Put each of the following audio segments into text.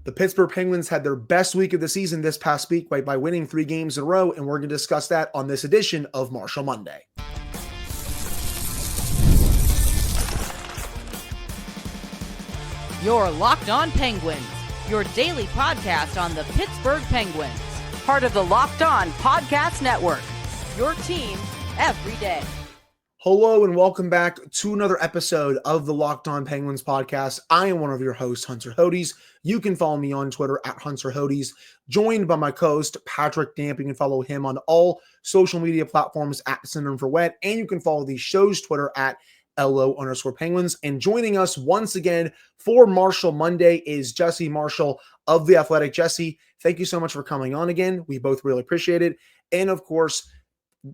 The Pittsburgh Penguins had their best week of the season this past week by winning 3 games in a row, and we're going to discuss that on this edition of Marshall Monday. You're Locked On Penguins, your daily podcast on the Pittsburgh Penguins, part of the Locked On Podcast Network, your team every day. Hello and welcome back to another episode of the Locked On Penguins podcast. I am one of your hosts, Hunter Hodes. You can follow me on Twitter at Hunter Hodes, joined by my co-host, Patrick Damp. You can follow him on all social media platforms at Syndrome for Wet, and you can follow the show's Twitter at LO_Penguins. And joining us once again for Marshall Monday is Jesse Marshall of The Athletic. Jesse, thank you so much for coming on again. We both really appreciate it. And of course,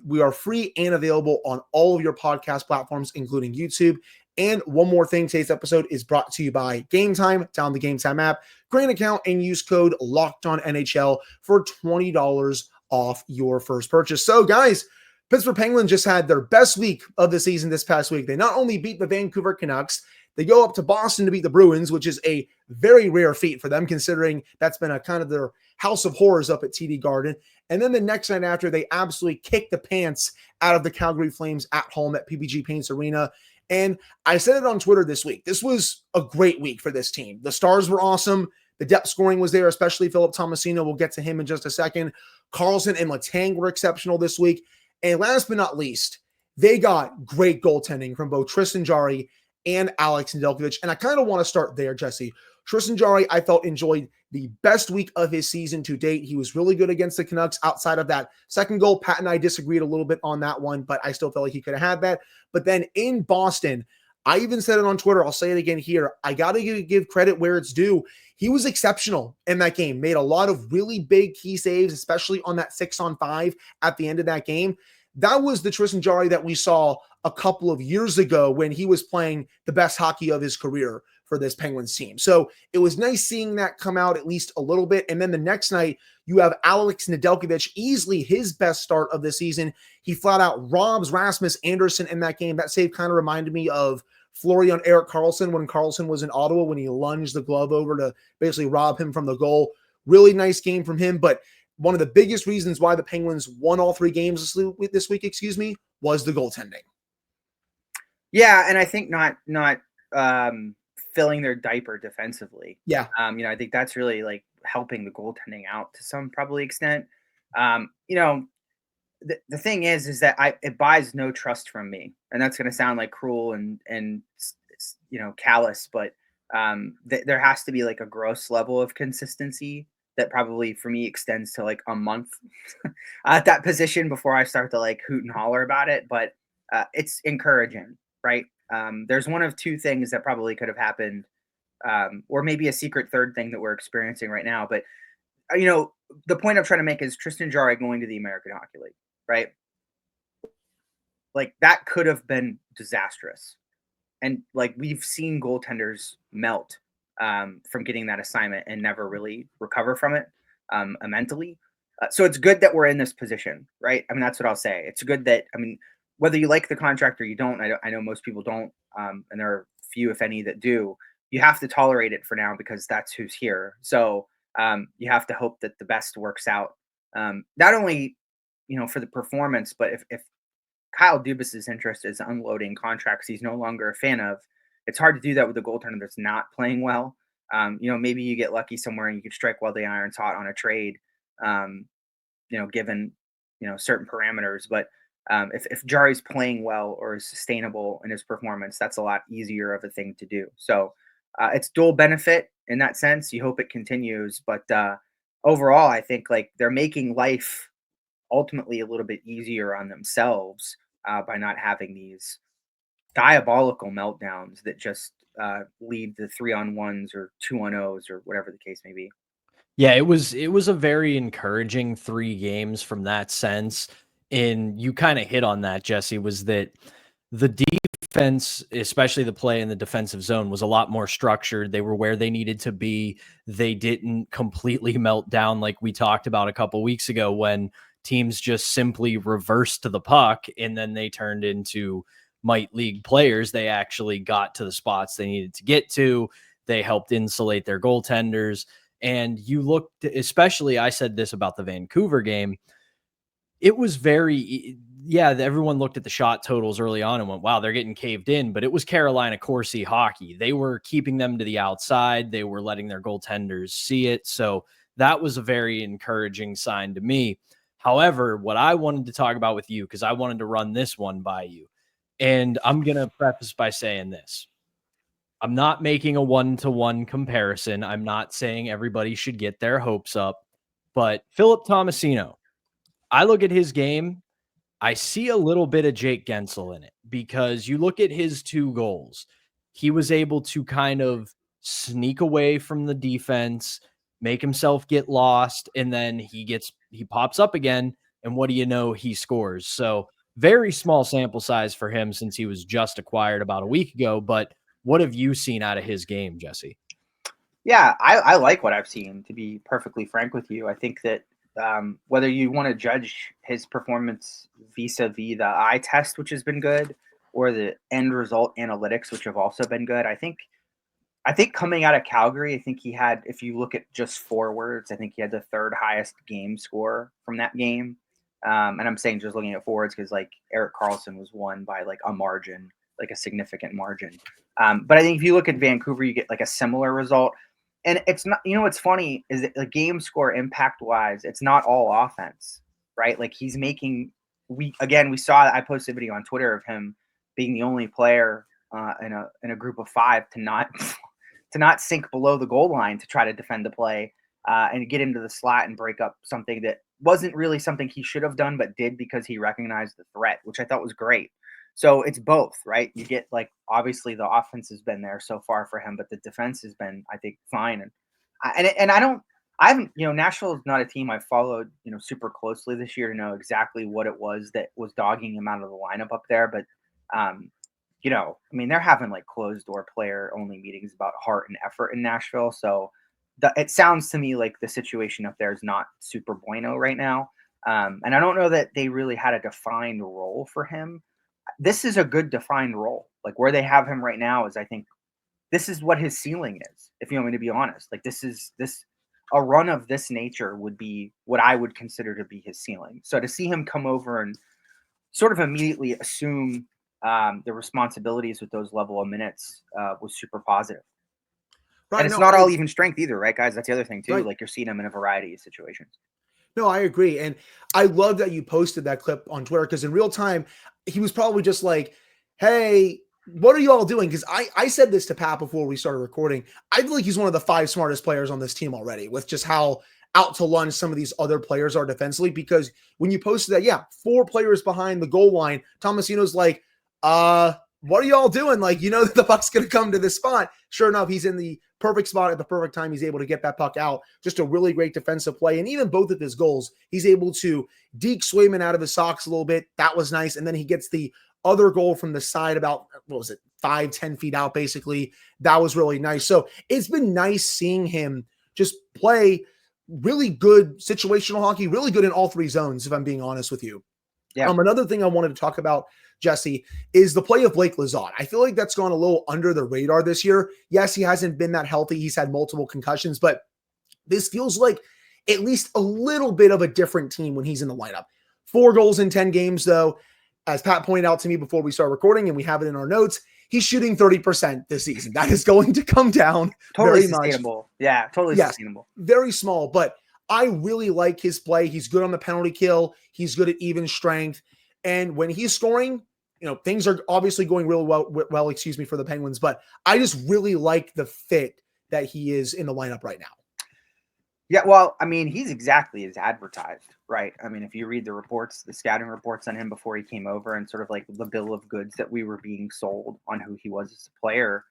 we are free and available on all of your podcast platforms, including YouTube. And one more thing, today's episode is brought to you by Game Time. Download the Game Time app, create an account, and use code LOCKEDONNHL for $20 off your first purchase. So, guys, Pittsburgh Penguins just had their best week of the season this past week. They not only beat the Vancouver Canucks, they go up to Boston to beat the Bruins, which is a very rare feat for them, considering that's been a kind of their house of horrors up at TD Garden. And then the next night after, they absolutely kicked the pants out of the Calgary Flames at home at PPG Paints Arena. And I said it on Twitter this week. This was a great week for this team. The stars were awesome. The depth scoring was there, especially Philip Tomasino. We'll get to him in just a second. Carlson and Letang were exceptional this week. And last but not least, they got great goaltending from both Tristan Jarry and Alex Nedeljkovic. And I kind of want to start there, Jesse. Tristan Jarry, I felt, enjoyed the best week of his season to date. He was really good against the Canucks outside of that second goal. Pat and I disagreed a little bit on that one, but I still felt like he could have had that. But then in Boston, I even said it on Twitter, I'll say it again here, I got to give credit where it's due. He was exceptional in that game, made a lot of really big key saves, especially on that 6-on-5 at the end of that game. That was the Tristan Jarry that we saw a couple of years ago when he was playing the best hockey of his career for this Penguins team. So it was nice seeing that come out at least a little bit. And then the next night, you have Alex Nedeljkovic, easily his best start of the season. He flat out robs Rasmus Andersson in that game. That save kind of reminded me of Florian Erik Karlsson when Karlsson was in Ottawa, when he lunged the glove over to basically rob him from the goal. Really nice game from him. But one of the biggest reasons why the Penguins won all 3 games this week, was the goaltending. Yeah, and I think not filling their diaper defensively. Yeah. I think that's really like helping the goaltending out to some probably extent. The thing is that it buys no trust from me, and that's going to sound like cruel and callous, but there has to be like a gross level of consistency that probably for me extends to like a month at that position before I start to like hoot and holler about it. But it's encouraging, right? There's one of 2 things that probably could have happened, or maybe a secret third thing that we're experiencing right now. But, the point I'm trying to make is Tristan Jarry going to the American Hockey League, right? Like that could have been disastrous. And like we've seen goaltenders melt from getting that assignment and never really recover from it mentally. So it's good that we're in this position, right? I mean, that's what I'll say. It's good that, whether you like the contract or you don't, I know most people don't, and there are few, if any, that do. You have to tolerate it for now because that's who's here. So you have to hope that the best works out. Not only, for the performance, but if Kyle Dubas's interest is unloading contracts he's no longer a fan of, it's hard to do that with a goaltender that's not playing well. Maybe you get lucky somewhere and you could strike while the iron's hot on a trade, given, certain parameters. But if Jarry's playing well or is sustainable in his performance, that's a lot easier of a thing to do. So it's dual benefit in that sense. You hope it continues. But overall, I think like they're making life ultimately a little bit easier on themselves by not having these diabolical meltdowns that just lead to 3-on-1s or 2-on-0s or whatever the case may be. Yeah, it was a very encouraging 3 games from that sense. And you kind of hit on that, Jesse, was that the defense, especially the play in the defensive zone, was a lot more structured. They were where they needed to be. They didn't completely melt down like we talked about a couple weeks ago when teams just simply reversed to the puck and then they turned into might league players. They actually got to the spots they needed to get to. They helped insulate their goaltenders. And you looked, especially, I said this about the Vancouver game. It was everyone looked at the shot totals early on and went, wow, they're getting caved in. But it was Carolina Corsi hockey. They were keeping them to the outside. They were letting their goaltenders see it. So that was a very encouraging sign to me. However, what I wanted to talk about with you, because I wanted to run this one by you, and I'm going to preface by saying this. I'm not making a one-to-one comparison. I'm not saying everybody should get their hopes up. But Philip Tomasino, I look at his game, I see a little bit of Jake Gensel in it, because you look at his 2 goals. He was able to kind of sneak away from the defense, make himself get lost, and then he pops up again, and what do you know? He scores. So very small sample size for him since he was just acquired about a week ago. But what have you seen out of his game, Jesse? Yeah, I like what I've seen, to be perfectly frank with you. I think that whether you want to judge his performance vis-a-vis the eye test, which has been good, or the end result analytics, which have also been good, I think coming out of Calgary, I think he had, if you look at just forwards, I think he had the 3rd highest game score from that game. And I'm saying just looking at forwards because like Erik Karlsson was won by like a margin, like a significant margin. But I think if you look at Vancouver, you get like a similar result. And it's not, what's funny is that the game score impact wise, it's not all offense, right? Like he's making, we saw that I posted a video on Twitter of him being the only player in a group of 5 to not sink below the goal line to try to defend the play and get into the slot and break up something that wasn't really something he should have done, but did because he recognized the threat, which I thought was great. So it's both, right? You get like, obviously the offense has been there so far for him, but the defense has been, I think, fine. I haven't, Nashville is not a team I've followed, super closely this year to know exactly what it was that was dogging him out of the lineup up there. But, they're having like closed door player only meetings about heart and effort in Nashville. So it sounds to me like the situation up there is not super bueno right now. And I don't know that they really had a defined role for him. This is a good defined role. Like where they have him right now is, I think this is what his ceiling is. If you want me to be honest, like a run of this nature would be what I would consider to be his ceiling. So to see him come over and sort of immediately assume the responsibilities with those level of minutes was super positive. Right, and it's not all even strength either, right, guys? That's the other thing too. Right. Like you're seeing him in a variety of situations. No, I agree. And I love that you posted that clip on Twitter, because in real time, he was probably just like, hey, what are you all doing? Because I said this to Pat before we started recording. I feel like he's one of the 5 smartest players on this team already, with just how out to lunch some of these other players are defensively. Because when you posted that, 4 players behind the goal line, Tomasino's like, what are y'all doing? Like, that the puck's going to come to this spot. Sure enough, he's in the perfect spot at the perfect time. He's able to get that puck out. Just a really great defensive play. And even both of his goals, he's able to deke Swayman out of his socks a little bit. That was nice. And then he gets the other goal from the side about, 5-10 feet out, basically. That was really nice. So it's been nice seeing him just play really good situational hockey, really good in all 3 zones, if I'm being honest with you. Yeah. Another thing I wanted to talk about, Jesse, is the play of Blake Lizotte. I feel like that's gone a little under the radar this year. Yes, he hasn't been that healthy. He's had multiple concussions, but this feels like at least a little bit of a different team when he's in the lineup. 4 goals in 10 games, though. As Pat pointed out to me before we start recording, and we have it in our notes, he's shooting 30% this season. That is going to come down totally very sustainable. Much. Yeah, totally sustainable. Very small, but I really like his play. He's good on the penalty kill. He's good at even strength. And when he's scoring, things are obviously going really well, for the Penguins, but I just really like the fit that he is in the lineup right now. Yeah, well, he's exactly as advertised, right? If you read the reports, the scouting reports on him before he came over, and sort of like the bill of goods that we were being sold on who he was as a player,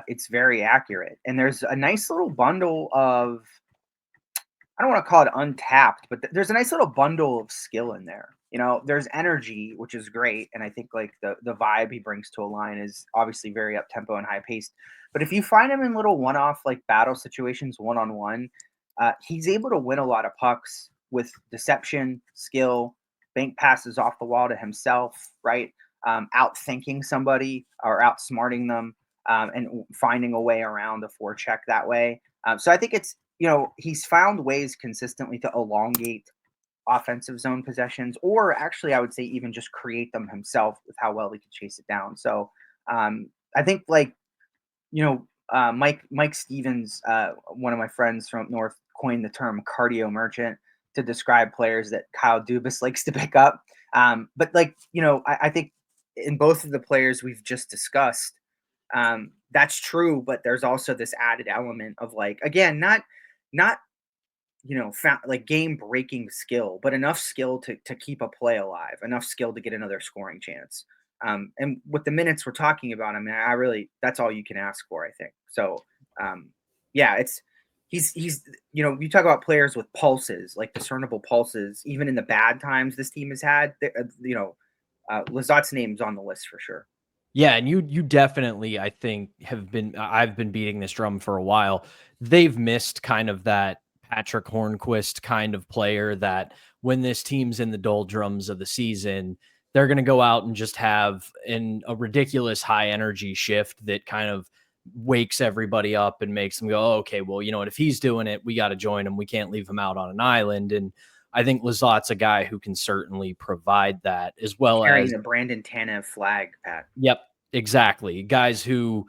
it's very accurate. And there's a nice little bundle of, I don't want to call it untapped, but there's a nice little bundle of skill in there. There's energy, which is great. And I think like the vibe he brings to a line is obviously very up tempo and high paced. But if you find him in little one-off like battle situations, one-on-one, he's able to win a lot of pucks with deception, skill, bank passes off the wall to himself, right? Outthinking somebody or outsmarting them and finding a way around the forecheck that way. So I think he's found ways consistently to elongate offensive zone possessions, or actually I would say even just create them himself with how well he can chase it down. So I think Mike Stevens, one of my friends from up north, coined the term cardio merchant to describe players that Kyle Dubas likes to pick up. But I think in both of the players we've just discussed, that's true, but there's also this added element of again, not game breaking skill, but enough skill to keep a play alive, enough skill to get another scoring chance. And with the minutes we're talking about, I mean, that's all you can ask for, I think. So, he's you talk about players with pulses, like discernible pulses, even in the bad times this team has had, Lizott's name's on the list for sure. Yeah, and you definitely, I think, I've been beating this drum for a while. They've missed kind of that Patrick Hornquist kind of player that when this team's in the doldrums of the season, they're going to go out and just have a ridiculous high energy shift that kind of wakes everybody up and makes them go, oh, okay, well, you know what, if he's doing it, we got to join him. We can't leave him out on an island. And I think Lizott's a guy who can certainly provide that, as well carrying as the Brandon Tanev flag, Pat. Yep, exactly. Guys who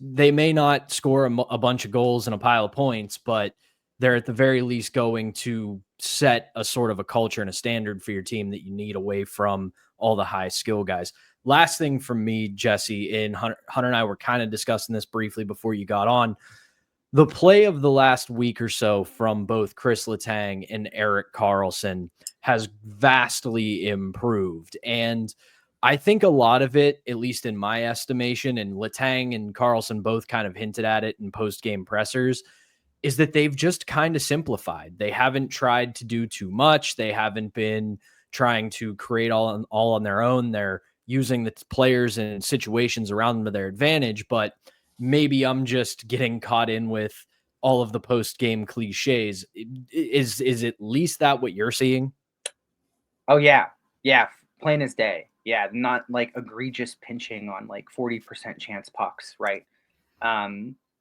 they may not score a bunch of goals and a pile of points, but they're at the very least going to set a sort of a culture and a standard for your team that you need away from all the high skill guys. Last thing from me, Jesse, and Hunter and I were kind of discussing this briefly before you got on. The play of the last week or so from both Chris Letang and Erik Karlsson has vastly improved. And I think a lot of it, at least in my estimation, and Letang and Karlsson both kind of hinted at it in post-game pressers, is that they've just kind of simplified. They haven't tried to do too much. They haven't been trying to create all on their own. They're using the players and situations around them to their advantage, but maybe I'm just getting caught in with all of the post-game cliches. Is at least that what you're seeing? Oh, yeah. Yeah, plain as day. Yeah, not like egregious pinching on 40% chance pucks, right?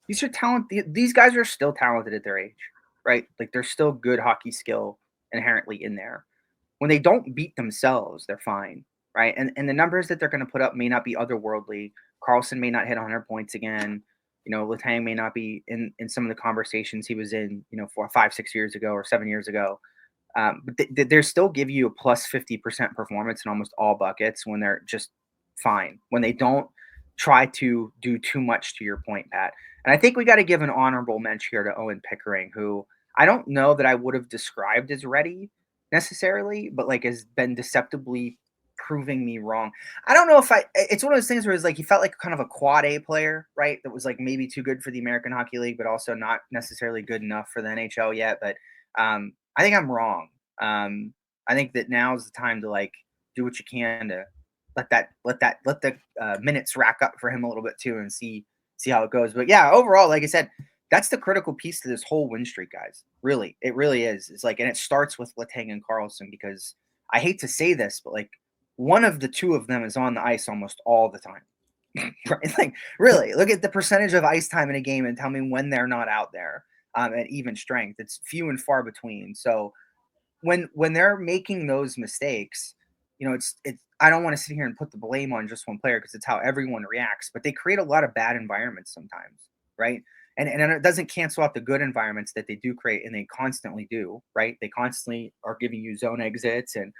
These are talented. These guys are still talented at their age, right? Like, there's still good hockey skill inherently in there. When they don't beat themselves, they're fine, right? And the numbers that they're going to put up may not be otherworldly. Karlsson may not hit 100 points again. Letang may not be in some of the conversations he was in, 5, 6 years ago or 7 years ago. But they're still give you a plus 50% performance in almost all buckets when they're just fine, when they don't try to do too much, to your point, Pat. And I think we got to give an honorable mention here to Owen Pickering, who I don't know that I would have described as ready necessarily, but has been deceptively proving me wrong. I don't know if it's one of those things where it's he felt like kind of a quad A player, right? That was maybe too good for the American Hockey League, but also not necessarily good enough for the NHL yet. But I think I'm wrong. I think that now is the time to do what you can to let the minutes rack up for him a little bit too, and see how it goes. But yeah, overall, like I said, that's the critical piece to this whole win streak, guys. Really, it really is. It's and it starts with Letang and Karlsson, because I hate to say this, but one of the two of them is on the ice almost all the time. Right? Really, look at the percentage of ice time in a game and tell me when they're not out there at even strength. It's few and far between. So when they're making those mistakes, it's I don't want to sit here and put the blame on just one player, because it's how everyone reacts, but they create a lot of bad environments sometimes, right? And it doesn't cancel out the good environments that they do create, and they constantly do, right? They constantly are giving you zone exits and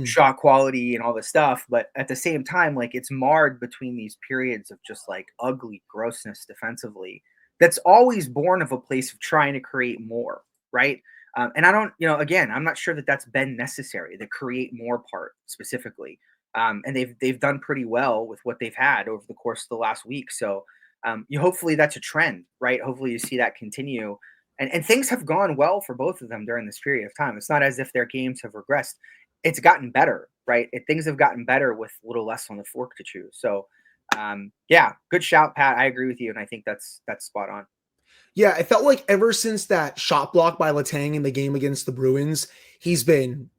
shot quality and all this stuff, but at the same time, it's marred between these periods of just ugly grossness defensively. That's always born of a place of trying to create more, right? And I don't, again, I'm not sure that that's been necessary, the create more part specifically. And they've done pretty well with what they've had over the course of the last week. So hopefully that's a trend, right? Hopefully you see that continue. And things have gone well for both of them during this period of time. It's not as if their games have regressed. It's gotten better, right? Things have gotten better with a little less on the fork to chew. So yeah, good shout, Pat. I agree with you. And I think that's spot on. Yeah, it felt ever since that shot block by Letang in the game against the Bruins, he's been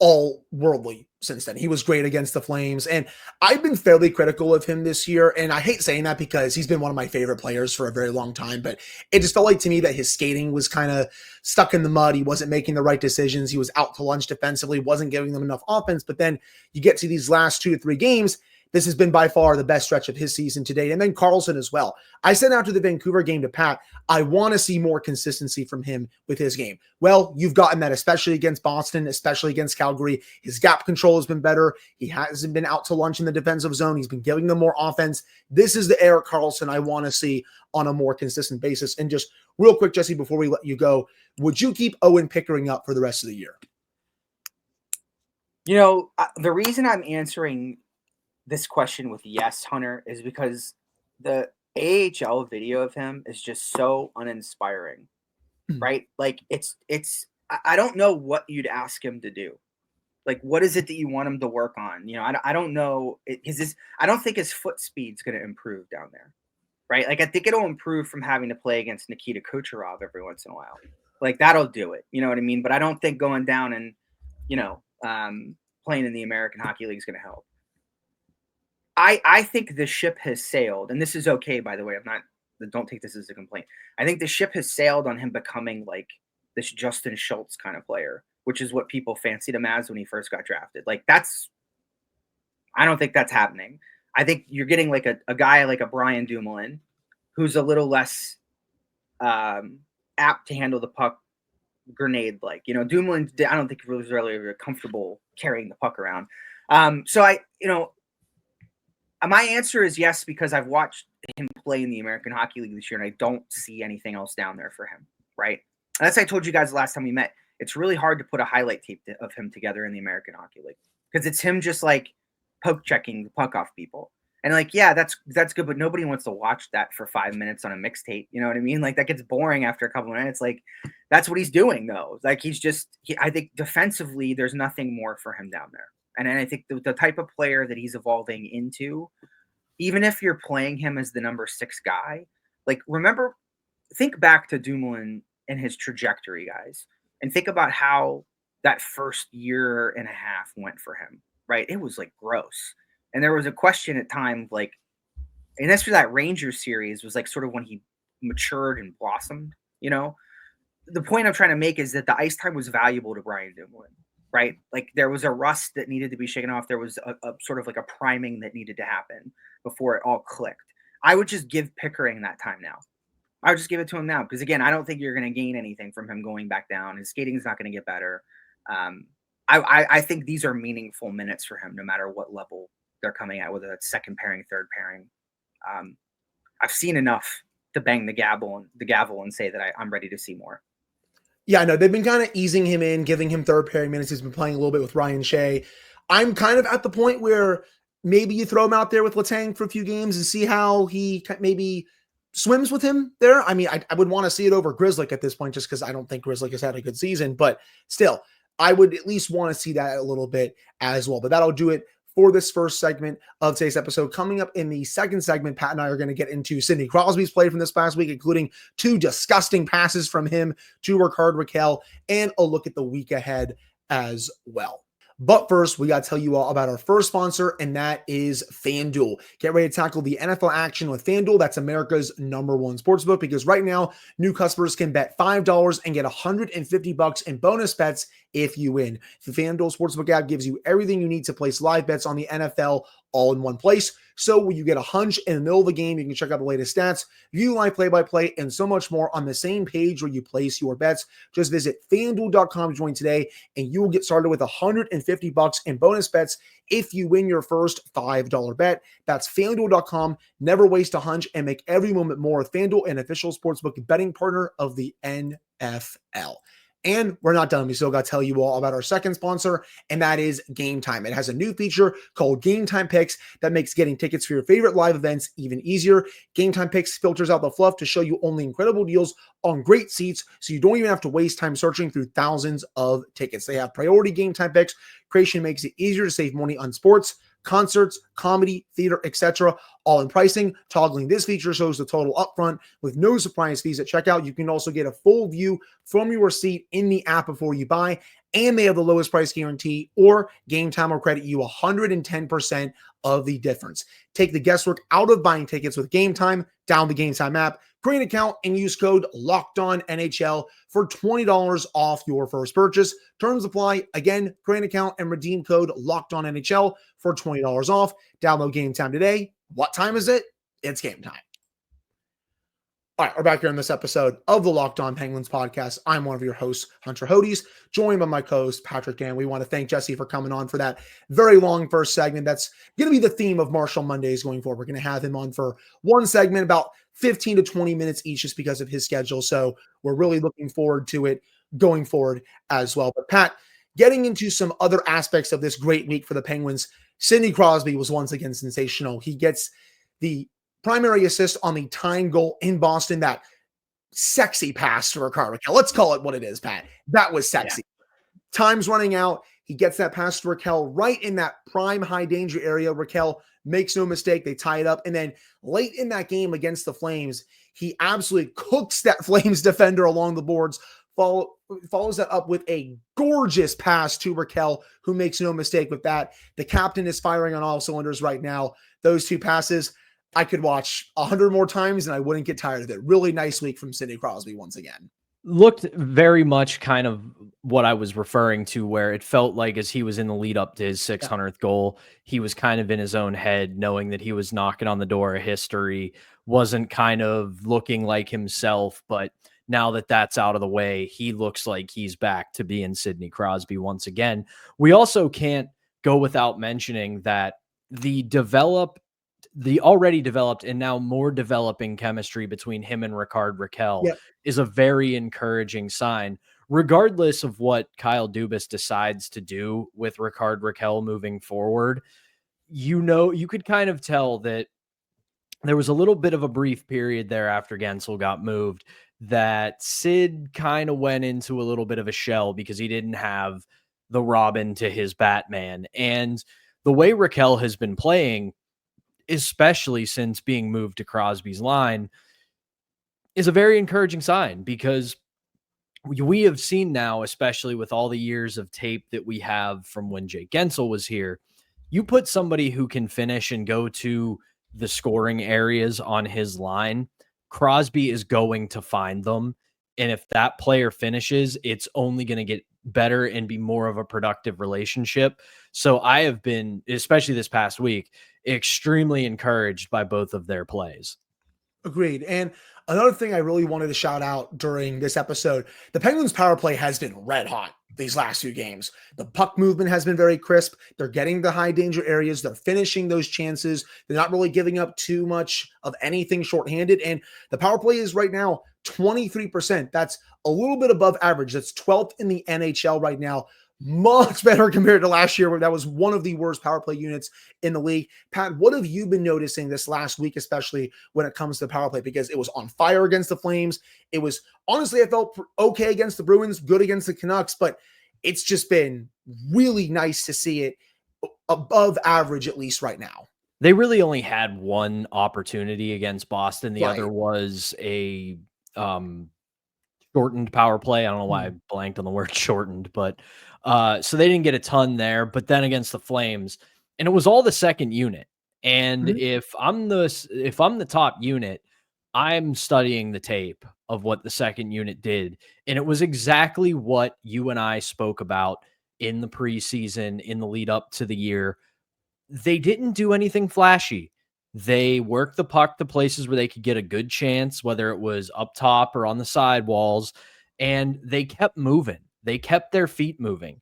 all worldly since then. He was great against the Flames, and I've been fairly critical of him this year, and I hate saying that because he's been one of my favorite players for a very long time, but it just felt like to me that his skating was kind of stuck in the mud. He wasn't making the right decisions. He was out to lunch defensively, wasn't giving them enough offense, but then you get to these last 2 to 3 games, this has been by far the best stretch of his season to date. And then Karlsson as well. I said after the Vancouver game to Pat, I want to see more consistency from him with his game. Well, you've gotten that, especially against Boston, especially against Calgary. His gap control has been better. He hasn't been out to lunch in the defensive zone. He's been giving them more offense. This is the Erik Karlsson I want to see on a more consistent basis. And just real quick, Jesse, before we let you go, would you keep Owen Pickering up for the rest of the year? You know, the reason I'm answering this question with yes, Hunter, is because the AHL video of him is just so uninspiring, right? Like I don't know what you'd ask him to do. Like, what is it that you want him to work on? You know, I don't know. I don't think his foot speed's going to improve down there, right? Like, I think it'll improve from having to play against Nikita Kucherov every once in a while. Like, that'll do it. You know what I mean? But I don't think going down and, playing in the American Hockey League is going to help. I think the ship has sailed, and this is okay, by the way. Don't take this as a complaint. I think the ship has sailed on him becoming like this Justin Schultz kind of player, which is what people fancied him as when he first got drafted. Like, I don't think that's happening. I think you're getting like a guy like a Brian Dumoulin, who's a little less apt to handle the puck grenade-like. Dumoulin, I don't think he was really comfortable carrying the puck around. My answer is yes, because I've watched him play in the American Hockey League this year, and I don't see anything else down there for him, right? And as I told you guys the last time we met, it's really hard to put a highlight tape of him together in the American Hockey League because it's him just like poke checking the puck off people. And like, yeah, that's good, but nobody wants to watch that for 5 minutes on a mixtape. You know what I mean? Like, that gets boring after a couple of minutes. Like, that's what he's doing though. Like, I think defensively, there's nothing more for him down there. And I think the type of player that he's evolving into, even if you're playing him as the number 6 guy, like, think back to Dumoulin and his trajectory, guys, and think about how that first year and a half went for him, right? It was like gross. And there was a question at time, like, and that's for that Rangers series was like sort of when he matured and blossomed, The point I'm trying to make is that the ice time was valuable to Brian Dumoulin. Right? Like, there was a rust that needed to be shaken off. There was a sort of like a priming that needed to happen before it all clicked. I would just give Pickering that time now. I would just give it to him now. Because again, I don't think you're going to gain anything from him going back down. His skating is not going to get better. I think these are meaningful minutes for him, no matter what level they're coming at, whether that's second pairing, third pairing. I've seen enough to bang the gavel and say that I'm ready to see more. Yeah, no, they've been kind of easing him in, giving him third pairing minutes. He's been playing a little bit with Ryan Shea. I'm kind of at the point where maybe you throw him out there with Letang for a few games and see how he maybe swims with him there. I mean, I would want to see it over Grzelcyk at this point, just because I don't think Grzelcyk has had a good season. But still, I would at least want to see that a little bit as well. But that'll do it for this first segment of today's episode. Coming up in the second segment, Pat and I are going to get into Sidney Crosby's play from this past week, including 2 disgusting passes from him to Rickard Rakell, and a look at the week ahead as well. But first, we got to tell you all about our first sponsor, and that is FanDuel. Get ready to tackle the NFL action with FanDuel. That's America's #1 sportsbook, because right now, new customers can bet $5 and get $150 in bonus bets if you win. The FanDuel Sportsbook app gives you everything you need to place live bets on the NFL all in one place. So when you get a hunch in the middle of the game, you can check out the latest stats, view live play-by-play, and so much more on the same page where you place your bets. Just visit FanDuel.com to join today, and you will get started with $150 in bonus bets if you win your first $5 bet. That's FanDuel.com. Never waste a hunch and make every moment more with FanDuel, an official sportsbook betting partner of the NFL. And we're not done. We still got to tell you all about our second sponsor, and that is Game Time. It has a new feature called Game Time Picks that makes getting tickets for your favorite live events even easier. Game Time Picks filters out the fluff to show you only incredible deals on great seats, so you don't even have to waste time searching through thousands of tickets. They have priority Game Time Picks. Creation makes it easier to save money on sports, concerts, comedy, theater, etc., all in pricing. Toggling this feature shows the total upfront with no surprise fees at checkout. You can also get a full view from your seat in the app before you buy. and they have the lowest price guarantee, or Game Time will credit you 110% of the difference. Take the guesswork out of buying tickets with Game Time. Download the Game Time app, create an account, and use code LOCKEDONNHL for $20 off your first purchase. Terms apply. Again, create an account and redeem code LOCKEDONNHL for $20 off. Download Game Time today. What time is it? It's game time. All right, we're back here on this episode of the Locked On Penguins podcast. I'm one of your hosts, Hunter Hodes, joined by my co-host, Patrick Dan. We want to thank Jesse for coming on for that very long first segment. That's going to be the theme of Marshall Mondays going forward. We're going to have him on for one segment, about 15 to 20 minutes each, just because of his schedule. So we're really looking forward to it going forward as well. But Pat, getting into some other aspects of this great week for the Penguins, Sidney Crosby was once again sensational. He gets the primary assist on the tying goal in Boston, that sexy pass to Rickard Rakell. Let's call it what it is, Pat. That was sexy. Yeah. Time's running out. He gets that pass to Rakell right in that prime high danger area. Rakell makes no mistake. They tie it up. And then late in that game against the Flames, he absolutely cooks that Flames defender along the boards, follows that up with a gorgeous pass to Rakell, who makes no mistake with that. The captain is firing on all cylinders right now. Those two passes, I could watch 100 more times and I wouldn't get tired of it. Really nice week from Sidney Crosby once again. Looked very much kind of what I was referring to, where it felt like as he was in the lead up to his 600th goal, he was kind of in his own head, knowing that he was knocking on the door of history, wasn't kind of looking like himself. But now that that's out of the way, he looks like he's back to being Sidney Crosby once again. We also can't go without mentioning that the already developed and now more developing chemistry between him and Rickard Rakell is a very encouraging sign, regardless of what Kyle Dubas decides to do with Rickard Rakell moving forward. You could kind of tell that there was a little bit of a brief period there after Gensel got moved that Sid kind of went into a little bit of a shell because he didn't have the Robin to his Batman. And the way Rakell has been playing, especially since being moved to Crosby's line, is a very encouraging sign, because we have seen now, especially with all the years of tape that we have from when Jake Gensel was here, you put somebody who can finish and go to the scoring areas on his line, Crosby is going to find them. And if that player finishes, it's only going to get better and be more of a productive relationship. So I have been, especially this past week, extremely encouraged by both of their plays. Agreed. And another thing I really wanted to shout out during this episode, the Penguins power play has been red hot these last few games. The puck movement has been very crisp. They're getting the high danger areas. They're finishing those chances. They're not really giving up too much of anything shorthanded. And the power play is right now 23%. That's a little bit above average. That's 12th in the NHL right now. Much better compared to last year, where that was one of the worst power play units in the league. Pat, what have you been noticing this last week, especially when it comes to power play? Because it was on fire against the Flames. It was, honestly, I felt okay against the Bruins, good against the Canucks, but it's just been really nice to see it above average, at least right now. They really only had one opportunity against Boston. The other was a shortened power play. I don't know why I blanked on the word shortened, but so they didn't get a ton there. But then against the Flames, and it was all the second unit. And if I'm the top unit, I'm studying the tape of what the second unit did. And it was exactly what you and I spoke about in the preseason, in the lead up to the year. They didn't do anything flashy. They worked the puck to places where they could get a good chance, whether it was up top or on the sidewalls, and they kept moving. They kept their feet moving.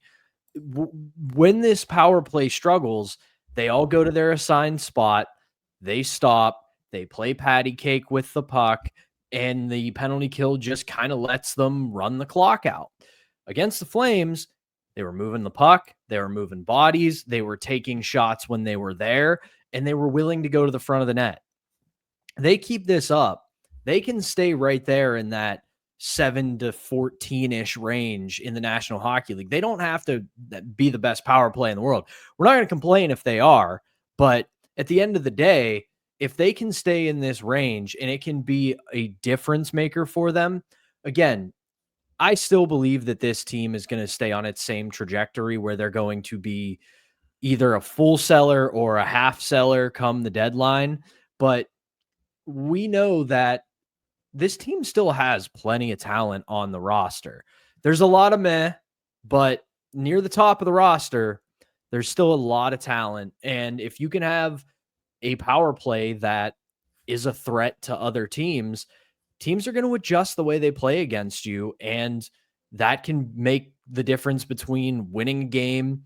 When this power play struggles, they all go to their assigned spot. They stop. They play patty cake with the puck, and the penalty kill just kind of lets them run the clock out. Against the Flames, they were moving the puck. They were moving bodies. They were taking shots when they were there, and they were willing to go to the front of the net. They keep this up, they can stay right there in that 7 to 14-ish range in the National Hockey League. They don't have to be the best power play in the world. We're not going to complain if they are, but at the end of the day, if they can stay in this range and it can be a difference maker for them, again, I still believe that this team is going to stay on its same trajectory where they're going to be either a full seller or a half seller come the deadline. But we know that this team still has plenty of talent on the roster. There's a lot of meh, but near the top of the roster, there's still a lot of talent. And if you can have a power play that is a threat to other teams, teams are going to adjust the way they play against you. And that can make the difference between winning a game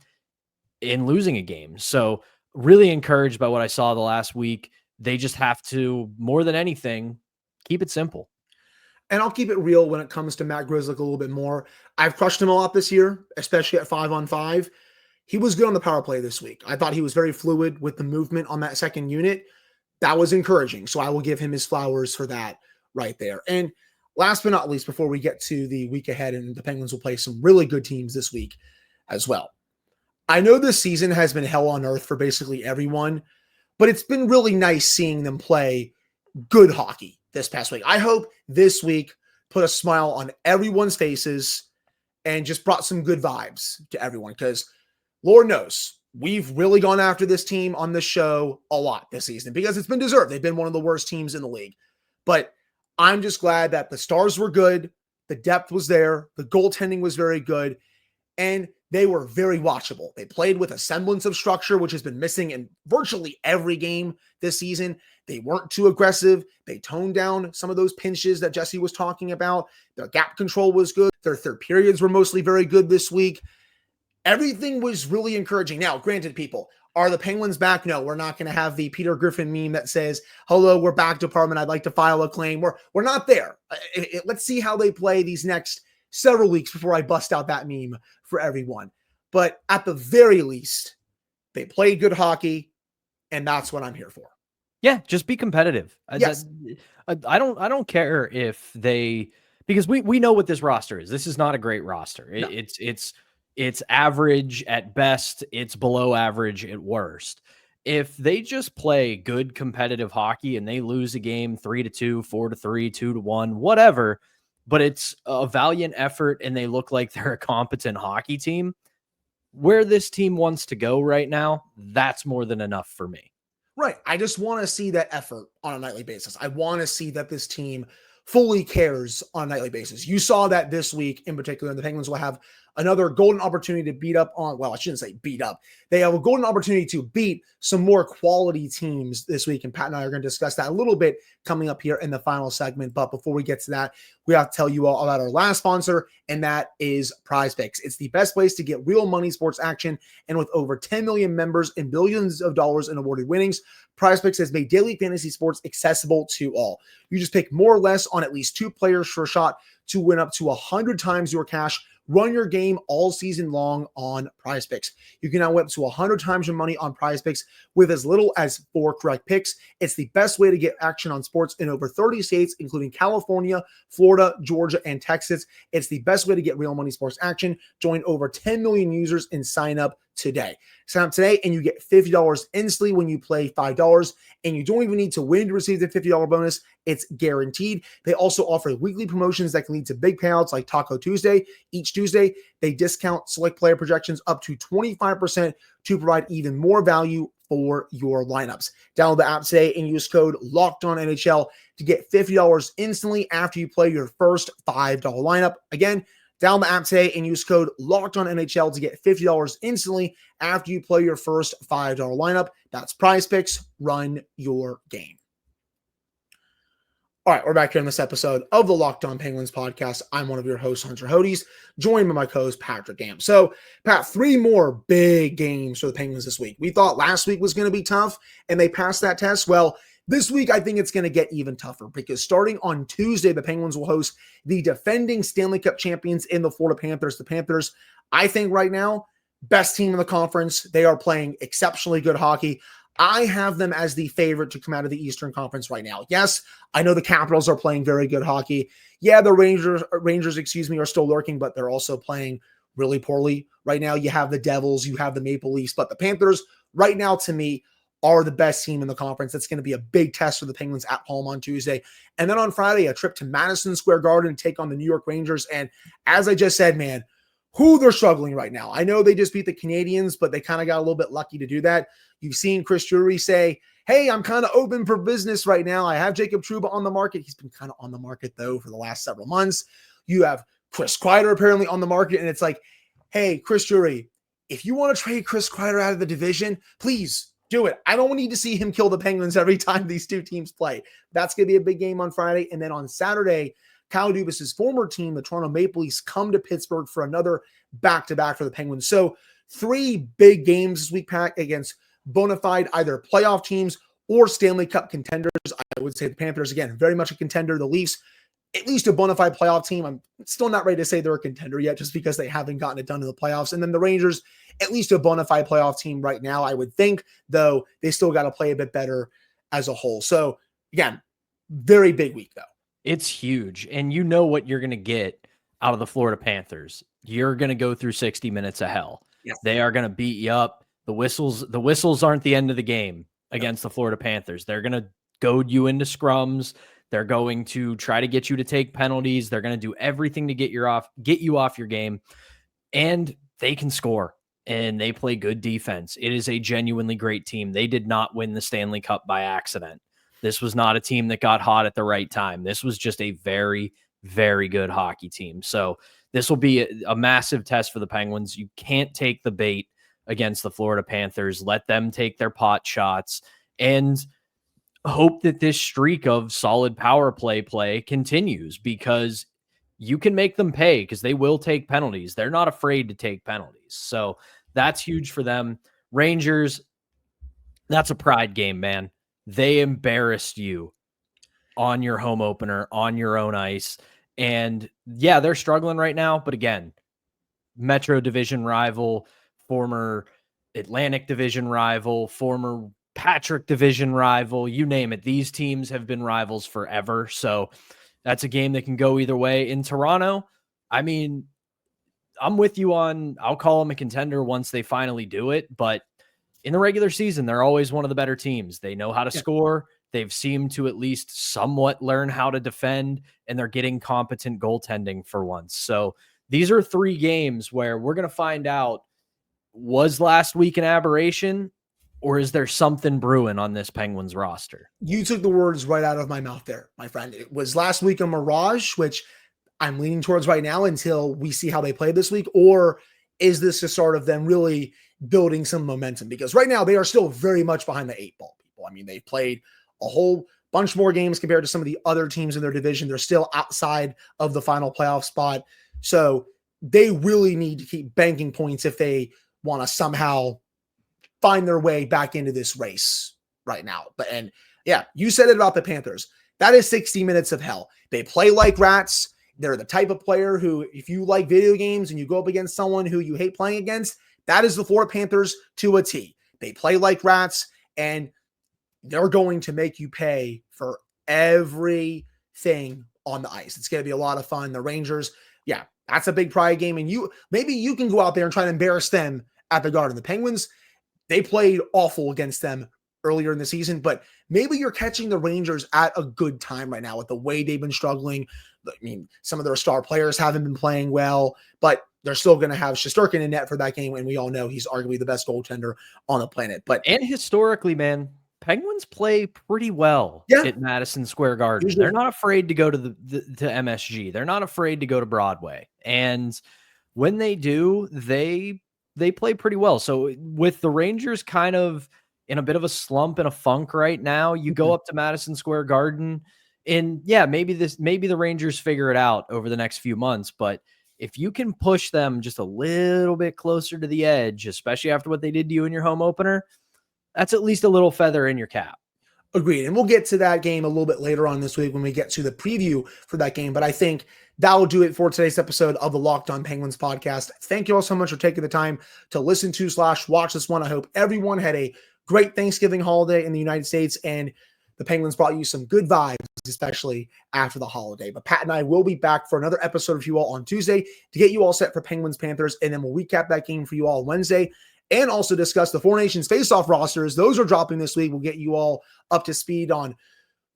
and losing a game. So really encouraged by what I saw the last week. They just have to, more than anything, keep it simple. And I'll keep it real when it comes to Matt Grzelcyk a little bit more. I've crushed him a lot this year, especially at 5-on-5. He was good on the power play this week. I thought he was very fluid with the movement on that second unit. That was encouraging. So I will give him his flowers for that right there. And last but not least, before we get to the week ahead, and the Penguins will play some really good teams this week as well. I know this season has been hell on earth for basically everyone, but it's been really nice seeing them play good hockey this past week. I hope this week put a smile on everyone's faces and just brought some good vibes to everyone, because Lord knows we've really gone after this team on this show a lot this season because it's been deserved. They've been one of the worst teams in the league. But I'm just glad that the stars were good, the depth was there, the goaltending was very good, and they were very watchable. They played with a semblance of structure, which has been missing in virtually every game this season. They weren't too aggressive. They toned down some of those pinches that Jesse was talking about. Their gap control was good. Their third periods were mostly very good this week. Everything was really encouraging. Now, granted, people, are the Penguins back? No, we're not going to have the Peter Griffin meme that says, hello, we're back, department. I'd like to file a claim. We're not there. Let's see how they play these next several weeks before I bust out that meme for everyone. But at the very least, they played good hockey, and that's what I'm here for. Yeah, just be competitive. Yes. I don't care if they, because we know what this roster is. This is not a great roster. No. It's average at best. It's below average at worst. If they just play good competitive hockey and they lose a game 3-2, 4-3, 2-1, whatever, but it's a valiant effort and they look like they're a competent hockey team, where this team wants to go right now, that's more than enough for me. Right. I just want to see that effort on a nightly basis. I want to see that this team fully cares on a nightly basis. You saw that this week in particular, and the Penguins will have another golden opportunity to beat up on, well, I shouldn't say beat up. They have a golden opportunity to beat some more quality teams this week. And Pat and I are going to discuss that a little bit coming up here in the final segment. But before we get to that, we have to tell you all about our last sponsor, and that is PrizePicks. It's the best place to get real money sports action. And with over 10 million members and billions of dollars in awarded winnings, PrizePicks has made daily fantasy sports accessible to all. You just pick more or less on at least two players for a shot to win up to 100 times your cash. Run your game all season long on PrizePicks. You can now win up to 100 times your money on PrizePicks with as little as 4 correct picks. It's the best way to get action on sports in over 30 states, including California, Florida, Georgia, and Texas. It's the best way to get real money sports action. Join over 10 million users and sign up today. Sign up today and you get $50 instantly when you play $5, and you don't even need to win to receive the $50 bonus. It's guaranteed. They also offer weekly promotions that can lead to big payouts like Taco Tuesday. Each Tuesday, they discount select player projections up to 25% to provide even more value for your lineups. Download the app today and use code LOCKEDONNHL to get $50 instantly after you play your first $5 lineup. Again, download the app today and use code LOCKEDONNHL to get $50 instantly after you play your first $5 lineup. That's PrizePicks. Run your game. All right, we're back here in this episode of the Locked On Penguins podcast. I'm one of your hosts, Hunter Hodes, joined by my co-host, Patrick Gam. So, Pat, 3 more big games for the Penguins this week. We thought last week was going to be tough, and they passed that test. Well, this week, I think it's going to get even tougher because starting on Tuesday, the Penguins will host the defending Stanley Cup champions in the Florida Panthers. The Panthers, I think right now, best team in the conference. They are playing exceptionally good hockey. I have them as the favorite to come out of the Eastern Conference right now. Yes, I know the Capitals are playing very good hockey. Yeah, the Rangers, are still lurking, but they're also playing really poorly right now. You have the Devils, you have the Maple Leafs, but the Panthers right now, to me, are the best team in the conference. That's going to be a big test for the Penguins at home on Tuesday. And then on Friday, a trip to Madison Square Garden to take on the New York Rangers. And as I just said, man, they're struggling right now. I know they just beat the Canadiens, but they kind of got a little bit lucky to do that. You've seen Chris Drury say, hey, I'm kind of open for business right now. I have Jacob Trouba on the market. He's been kind of on the market, though, for the last several months. You have Chris Kreider apparently on the market, and it's like, hey, Chris Drury, if you want to trade Chris Kreider out of the division, please do it. I don't need to see him kill the Penguins every time these two teams play. That's going to be a big game on Friday. And then on Saturday, Kyle Dubas's former team, the Toronto Maple Leafs, come to Pittsburgh for another back-to-back for the Penguins. So 3 big games this week, Pat, against bona fide either playoff teams or Stanley Cup contenders. I would say the Panthers, again, very much a contender. The Leafs, at least a bona fide playoff team. I'm still not ready to say they're a contender yet just because they haven't gotten it done in the playoffs. And then the Rangers, at least a bona fide playoff team right now, I would think, though they still got to play a bit better as a whole. So again, very big week though. It's huge. And you know what you're going to get out of the Florida Panthers. You're going to go through 60 minutes of hell. Yes. They are going to beat you up. The whistles aren't the end of the game against the Florida Panthers. They're going to goad you into scrums. They're going to try to get you to take penalties. They're going to do everything to get you off your game. And they can score and they play good defense. It is a genuinely great team. They did not win the Stanley Cup by accident. This was not a team that got hot at the right time. This was just a very, very good hockey team. So this will be a massive test for the Penguins. You can't take the bait against the Florida Panthers. Let them take their pot shots and hope that this streak of solid power play continues, because you can make them pay because they will take penalties. They're not afraid to take penalties. So that's huge for them. Rangers, that's a pride game, man. They embarrassed you on your home opener, on your own ice. And yeah, they're struggling right now. But again, Metro Division rival, former Atlantic Division rival, former Patrick Division rival, you name it. These teams have been rivals forever. So that's a game that can go either way. In Toronto, I mean, I'm with you on, I'll call them a contender once they finally do it. But in the regular season, they're always one of the better teams. They know how to score. They've seemed to at least somewhat learn how to defend, and they're getting competent goaltending for once. So these are 3 games where we're going to find out, was last week an aberration, or is there something brewing on this Penguins roster? You took the words right out of my mouth there, my friend. It was last week a mirage, which I'm leaning towards right now until we see how they play this week, or is this the start of them really building some momentum? Because right now they are still very much behind the 8 ball, people. I mean, they've played a whole bunch more games compared to some of the other teams in their division. They're still outside of the final playoff spot. So they really need to keep banking points if they want to somehow find their way back into this race right now. And yeah, you said it about the Panthers. That is 60 minutes of hell. They play like rats. They're the type of player who, if you like video games and you go up against someone who you hate playing against, that is the Florida Panthers to a T. They play like rats, and they're going to make you pay for everything on the ice. It's going to be a lot of fun. The Rangers, yeah, that's a big pride game. And maybe you can go out there and try to embarrass them at the Garden. The Penguins, they played awful against them earlier in the season, but maybe you're catching the Rangers at a good time right now with the way they've been struggling. I mean, some of their star players haven't been playing well, but they're still going to have Shesterkin in net for that game, and we all know he's arguably the best goaltender on the planet. And historically, man, Penguins play pretty well at Madison Square Garden. Usually. They're not afraid to go to to MSG. They're not afraid to go to Broadway. And when they do, they play pretty well. So with the Rangers kind of in a bit of a slump and a funk right now, you go up to Madison Square Garden, and yeah, maybe the Rangers figure it out over the next few months. But if you can push them just a little bit closer to the edge, especially after what they did to you in your home opener, that's at least a little feather in your cap. Agreed. And we'll get to that game a little bit later on this week when we get to the preview for that game. But I think that will do it for today's episode of the Locked On Penguins podcast. Thank you all so much for taking the time to listen to / watch this one. I hope everyone had a great Thanksgiving holiday in the United States, and the Penguins brought you some good vibes, especially after the holiday. But Pat and I will be back for another episode of you all on Tuesday to get you all set for Penguins Panthers, and then we'll recap that game for you all on Wednesday. and also discuss the Four Nations face-off rosters. Those are dropping this week. We'll get you all up to speed on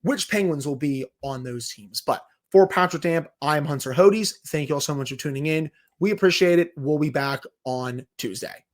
which Penguins will be on those teams. But for Patrick Damp, I'm Hunter Hodes. Thank you all so much for tuning in. We appreciate it. We'll be back on Tuesday.